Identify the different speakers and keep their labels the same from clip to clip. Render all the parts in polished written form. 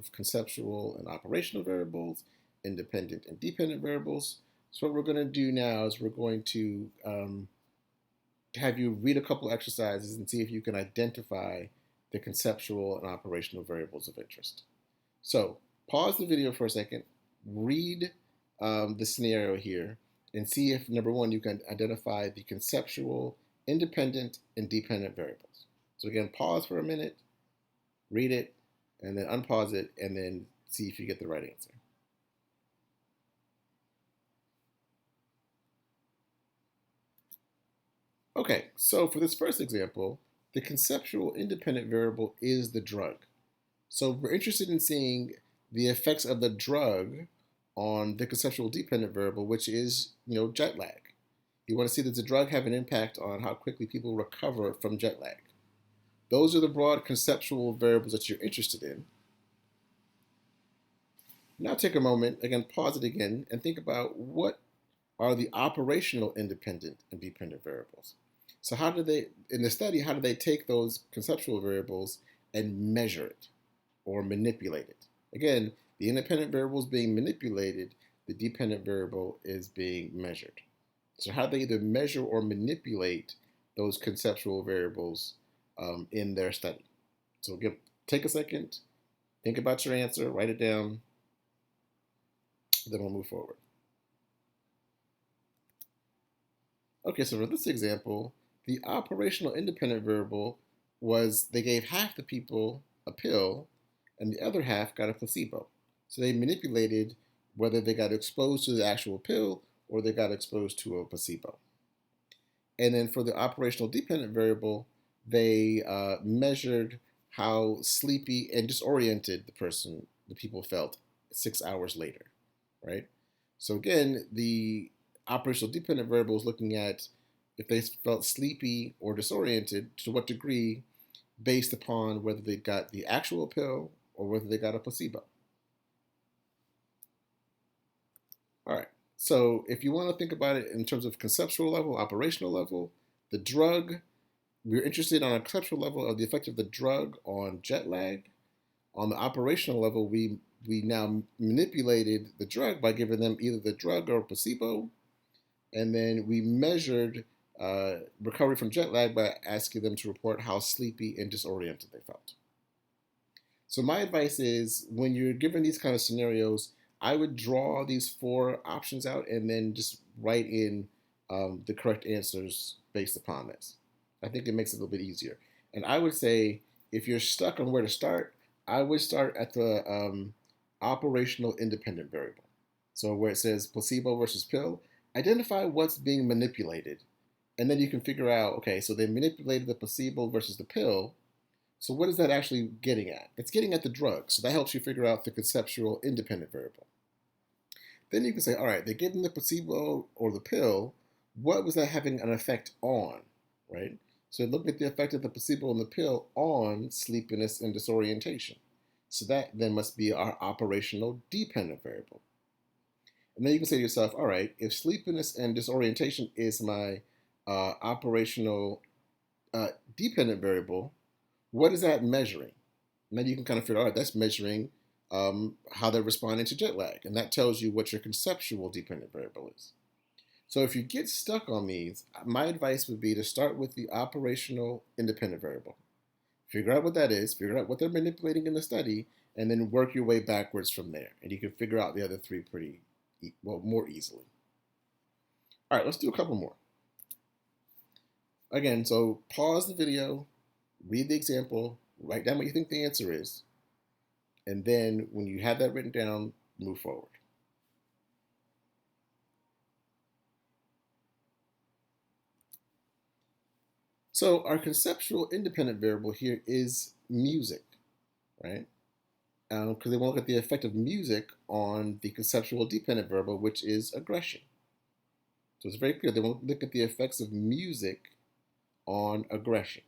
Speaker 1: of conceptual and operational variables, independent and dependent variables. So what we're going to do now is we're going to have you read a couple exercises and see if you can identify the conceptual and operational variables of interest. So pause the video for a second, read the scenario here, and see if, number one, you can identify the conceptual, independent, and dependent variables. So again, pause for a minute, read it, and then unpause it, and then see if you get the right answer. Okay, so for this first example, the conceptual independent variable is the drug. So we're interested in seeing the effects of the drug on the conceptual dependent variable, which is, jet lag. You want to see, does the drug have an impact on how quickly people recover from jet lag? Those are the broad conceptual variables that you're interested in. Now take a moment, again, pause it again, and think about what are the operational independent and dependent variables. So how do they, in the study, how do they take those conceptual variables and measure it or manipulate it? Again, the independent variable is being manipulated, the dependent variable is being measured. So how do they either measure or manipulate those conceptual variables in their study? So again, take a second, think about your answer, write it down, then we'll move forward. Okay, so for this example, the operational independent variable was they gave half the people a pill and the other half got a placebo. So they manipulated whether they got exposed to the actual pill or they got exposed to a placebo. And then for the operational dependent variable, they measured how sleepy and disoriented the people felt 6 hours later, right? So again, the operational dependent variable is looking at if they felt sleepy or disoriented, to what degree, based upon whether they got the actual pill or whether they got a placebo. All right, so if you want to think about it in terms of conceptual level, operational level, the drug, we're interested on a conceptual level of the effect of the drug on jet lag. On the operational level, we now manipulated the drug by giving them either the drug or placebo, and then we measured recovery from jet lag by asking them to report how sleepy and disoriented they felt. So my advice is, when you're given these kind of scenarios, I would draw these 4 options out and then just write in the correct answers based upon this. I think it makes it a little bit easier. And I would say, if you're stuck on where to start, I would start at the operational independent variable. So where it says placebo versus pill, identify what's being manipulated. And then you can figure out, okay, so they manipulated the placebo versus the pill. So what is that actually getting at? It's getting at the drug. So that helps you figure out the conceptual independent variable. Then you can say, all right, they gave them the placebo or the pill. What was that having an effect on, right? So look at the effect of the placebo and the pill on sleepiness and disorientation. So that then must be our operational dependent variable. And then you can say to yourself, all right, if sleepiness and disorientation is my operational dependent variable, what is that measuring? And then you can kind of figure, all right, that's measuring how they're responding to jet lag. And that tells you what your conceptual dependent variable is. So if you get stuck on these, my advice would be to start with the operational independent variable. Figure out what that is, figure out what they're manipulating in the study, and then work your way backwards from there. And you can figure out the other 3 more easily. All right, let's do a couple more. Again, so pause the video, read the example, write down what you think the answer is, and then when you have that written down, move forward. So our conceptual independent variable here is music, right? Because they want to look at the effect of music on the conceptual dependent variable, which is aggression. So it's very clear. They want to look at the effects of music on aggression.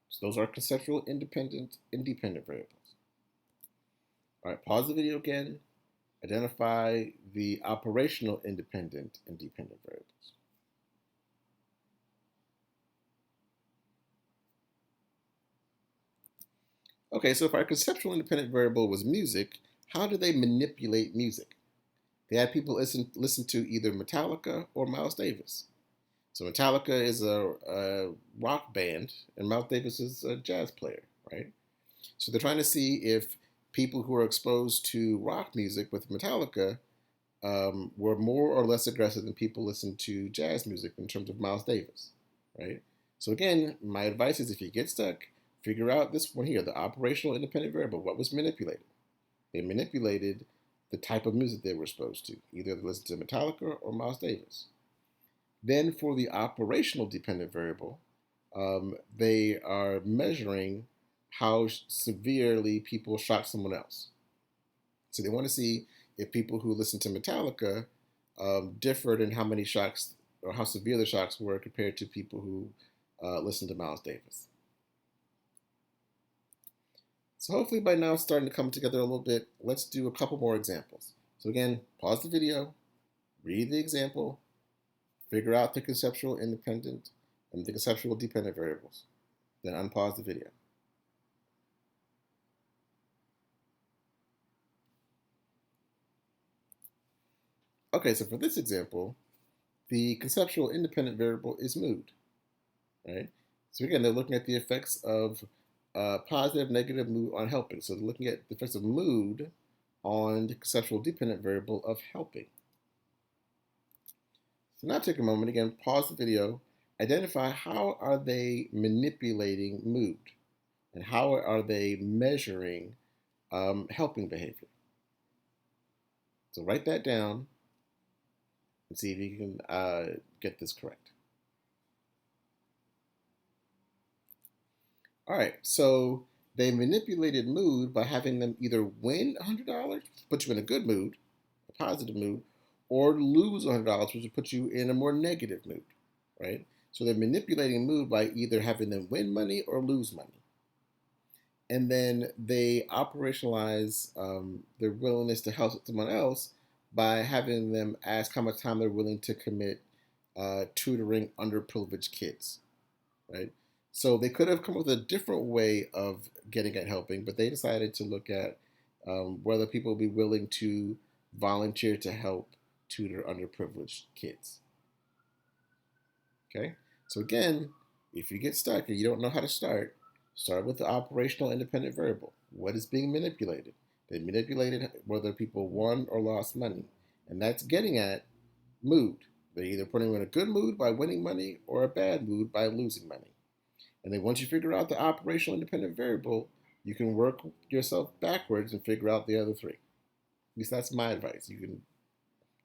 Speaker 1: So those are conceptual independent and dependent variables. All right, pause the video again. Identify the operational independent and dependent variables. Okay, so if our conceptual independent variable was music, how do they manipulate music? They had people listen to either Metallica or Miles Davis. So Metallica is a rock band, and Miles Davis is a jazz player, right? So they're trying to see if people who are exposed to rock music with Metallica were more or less aggressive than people listen to jazz music in terms of Miles Davis, right? So again, my advice is if you get stuck, figure out this one here, the operational independent variable. What was manipulated? They manipulated the type of music they were exposed to, either they listened to Metallica or Miles Davis. Then for the operational dependent variable, they are measuring how severely people shock someone else. So they want to see if people who listen to Metallica differed in how many shocks or how severe the shocks were compared to people who listen to Miles Davis. So hopefully by now it's starting to come together a little bit. Let's do a couple more examples. So again, pause the video, read the example, figure out the conceptual independent and the conceptual dependent variables. Then unpause the video. Okay, so for this example, the conceptual independent variable is mood, right? So again, they're looking at the effects of positive, negative mood on helping. So they're looking at the effects of mood on the conceptual dependent variable of helping. So now take a moment, again, pause the video, identify how are they manipulating mood and how are they measuring helping behavior. So write that down and see if you can get this correct. All right, so they manipulated mood by having them either win $100, put you in a good mood, a positive mood, or lose $100, which would put you in a more negative mood, right? So they're manipulating mood by either having them win money or lose money. And then they operationalize their willingness to help someone else by having them ask how much time they're willing to commit tutoring underprivileged kids, right? So they could have come up with a different way of getting at helping, but they decided to look at whether people would be willing to volunteer to help tutor underprivileged kids. Okay, so again, if you get stuck and you don't know how to start with the operational independent variable. What is being manipulated? They manipulated whether people won or lost money, and that's getting at mood. They're either putting you in a good mood by winning money or a bad mood by losing money. And then once you figure out the operational independent variable, you can work yourself backwards and figure out the other three. At least that's my advice. You can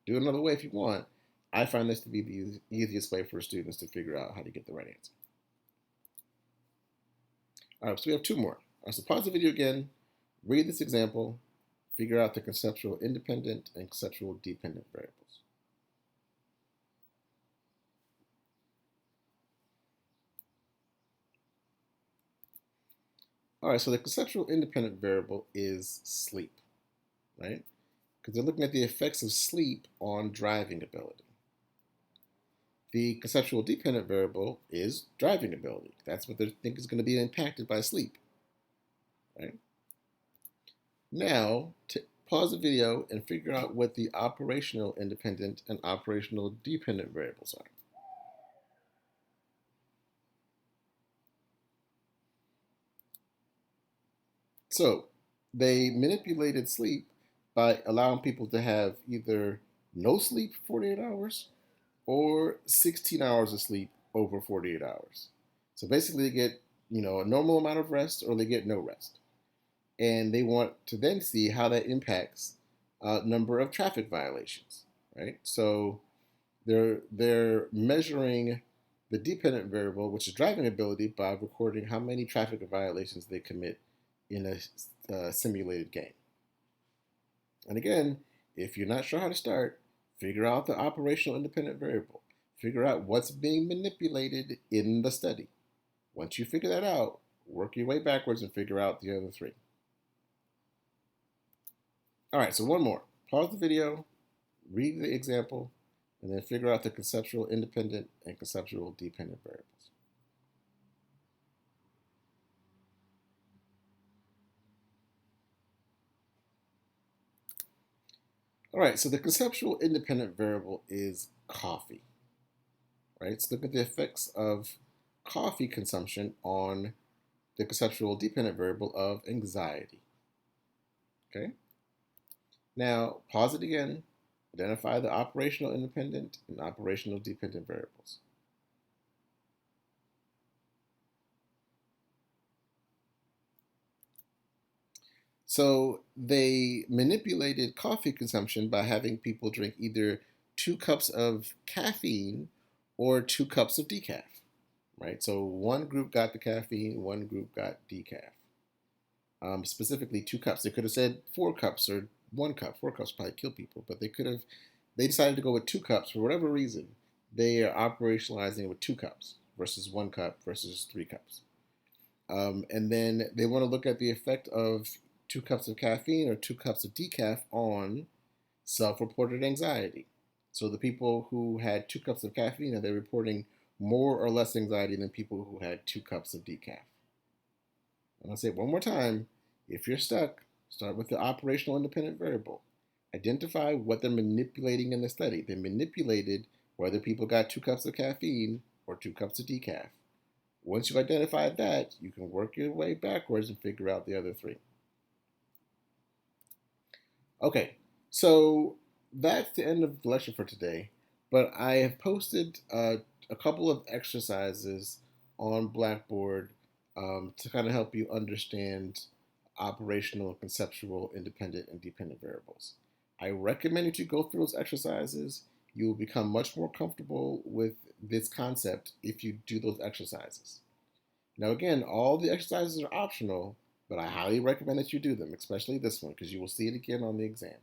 Speaker 1: do it another way if you want. I find this to be the easiest way for students to figure out how to get the right answer. All right, so we have two more. All right, so pause the video again, read this example, figure out the conceptual independent and conceptual dependent variables. All right, so the conceptual independent variable is sleep, right? Because they're looking at the effects of sleep on driving ability. The conceptual dependent variable is driving ability. That's what they think is going to be impacted by sleep, right? Now, pause the video and figure out what the operational independent and operational dependent variables are. So, they manipulated sleep by allowing people to have either no sleep for 48 hours or 16 hours of sleep over 48 hours. So basically they get, a normal amount of rest or they get no rest. And they want to then see how that impacts number of traffic violations, right? So they're measuring the dependent variable, which is driving ability, by recording how many traffic violations they commit in a simulated game. And again, if you're not sure how to start, figure out the operational independent variable. Figure out what's being manipulated in the study. Once you figure that out, work your way backwards and figure out the other three. All right, so one more. Pause the video, read the example, and then figure out the conceptual independent and conceptual dependent variables. All right, so the conceptual independent variable is coffee, right? Let's look at the effects of coffee consumption on the conceptual dependent variable of anxiety, okay? Now, pause it again. Identify the operational independent and operational dependent variables. So they manipulated coffee consumption by having people drink either 2 cups of caffeine or 2 cups of decaf, right? So one group got the caffeine, one group got decaf. Specifically 2 cups. They could have said 4 cups or 1 cup. 4 cups probably kill people, but they decided to go with 2 cups for whatever reason. They are operationalizing it with 2 cups versus 1 cup versus 3 cups. And then they want to look at the effect of 2 cups of caffeine or 2 cups of decaf on self-reported anxiety. So the people who had 2 cups of caffeine, are they reporting more or less anxiety than people who had 2 cups of decaf? I'm going to say it one more time. If you're stuck, start with the operational independent variable. Identify what they're manipulating in the study. They manipulated whether people got 2 cups of caffeine or 2 cups of decaf. Once you've identified that, you can work your way backwards and figure out the other three. Okay, so that's the end of the lecture for today. But I have posted a couple of exercises on Blackboard to kind of help you understand operational, conceptual, independent, and dependent variables. I recommend that you go through those exercises. You will become much more comfortable with this concept if you do those exercises. Now, again, all the exercises are optional, but I highly recommend that you do them, especially this one, because you will see it again on the exam.